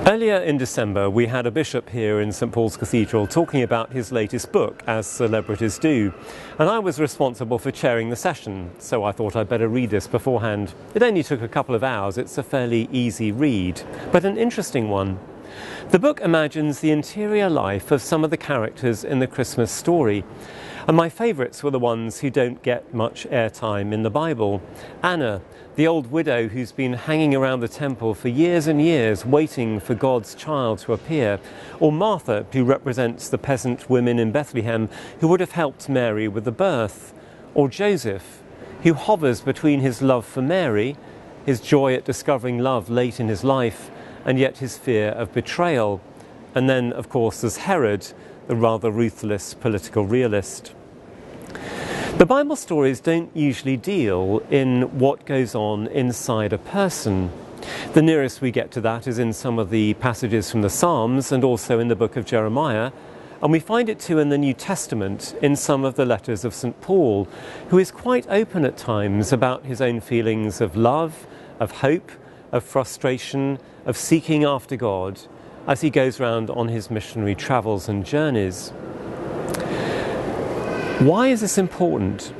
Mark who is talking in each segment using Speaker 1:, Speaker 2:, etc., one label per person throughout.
Speaker 1: Earlier in December, we had a bishop here in St Paul's Cathedral talking about his latest book, as celebrities do, and I was responsible for chairing the session, so I thought I'd better read this beforehand. It only took a couple of hours. It's a fairly easy read, but an interesting one. The book imagines the interior life of some of the characters in the Christmas story, and my favourites were the ones who don't get much airtime in the Bible. Anna, the old widow who's been hanging around the temple for years and years waiting for God's child to appear, or Martha, who represents the peasant women in Bethlehem who would have helped Mary with the birth, or Joseph, who hovers between his love for Mary, his joy at discovering love late in his life, and yet his fear of betrayal. And then, of course, there's Herod, the rather ruthless political realist. The Bible stories don't usually deal in what goes on inside a person. The nearest we get to that is in some of the passages from the Psalms and also in the book of Jeremiah, and we find it too in the New Testament in some of the letters of St Paul, who is quite open at times about his own feelings of love, of hope, of frustration, of seeking after God, as he goes round on his missionary travels and journeys. Why is this important?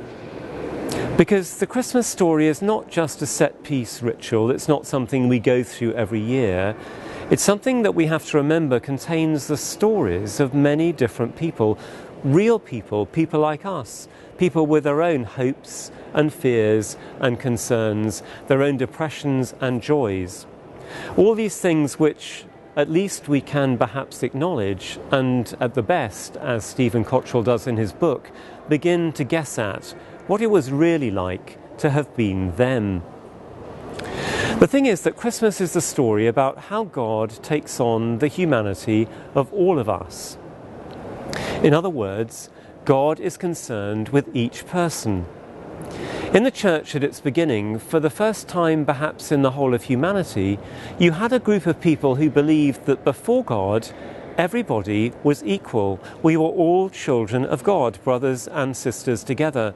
Speaker 1: Because the Christmas story is not just a set-piece ritual. It's not something we go through every year. It's something that we have to remember contains the stories of many different people, real people, people like us, people with their own hopes and fears and concerns, their own depressions and joys. All these things which at least we can perhaps acknowledge and, at the best, as Stephen Cottrell does in his book, begin to guess at what it was really like to have been them. The thing is that Christmas is the story about how God takes on the humanity of all of us. In other words, God is concerned with each person. In the church at its beginning, for the first time perhaps in the whole of humanity, you had a group of people who believed that before God, everybody was equal. We were all children of God, brothers and sisters together.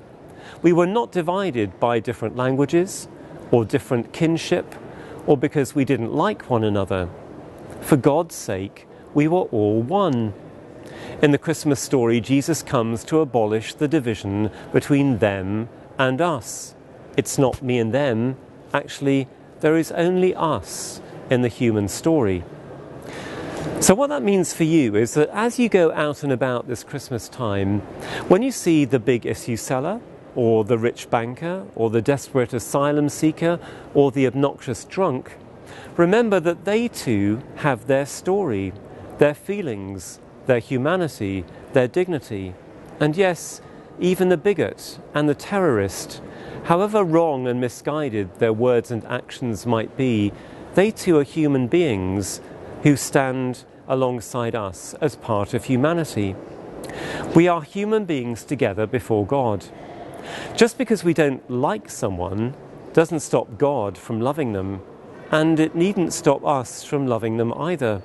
Speaker 1: We were not divided by different languages or different kinship or because we didn't like one another. For God's sake, we were all one. In the Christmas story, Jesus comes to abolish the division between them and us. It's not me and them. Actually, there is only us in the human story. So what that means for you is that as you go out and about this Christmas time, when you see the big issue seller, or the rich banker, or the desperate asylum seeker, or the obnoxious drunk, remember that they too have their story, their feelings, their humanity, their dignity. And yes, even the bigot and the terrorist, however wrong and misguided their words and actions might be, they too are human beings who stand alongside us as part of humanity. We are human beings together before God. Just because we don't like someone doesn't stop God from loving them, and it needn't stop us from loving them either.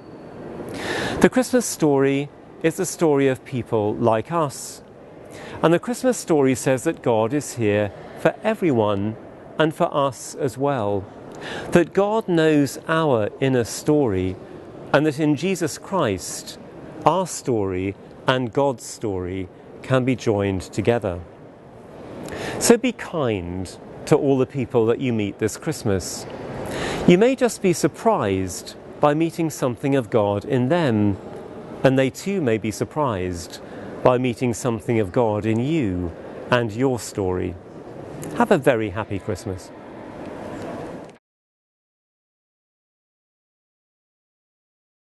Speaker 1: The Christmas story is the story of people like us. And the Christmas story says that God is here for everyone and for us as well. That God knows our inner story, and that in Jesus Christ, our story and God's story can be joined together. So be kind to all the people that you meet this Christmas. You may just be surprised by meeting something of God in them, and they too may be surprised by meeting something of God in you and your story. Have a very happy Christmas.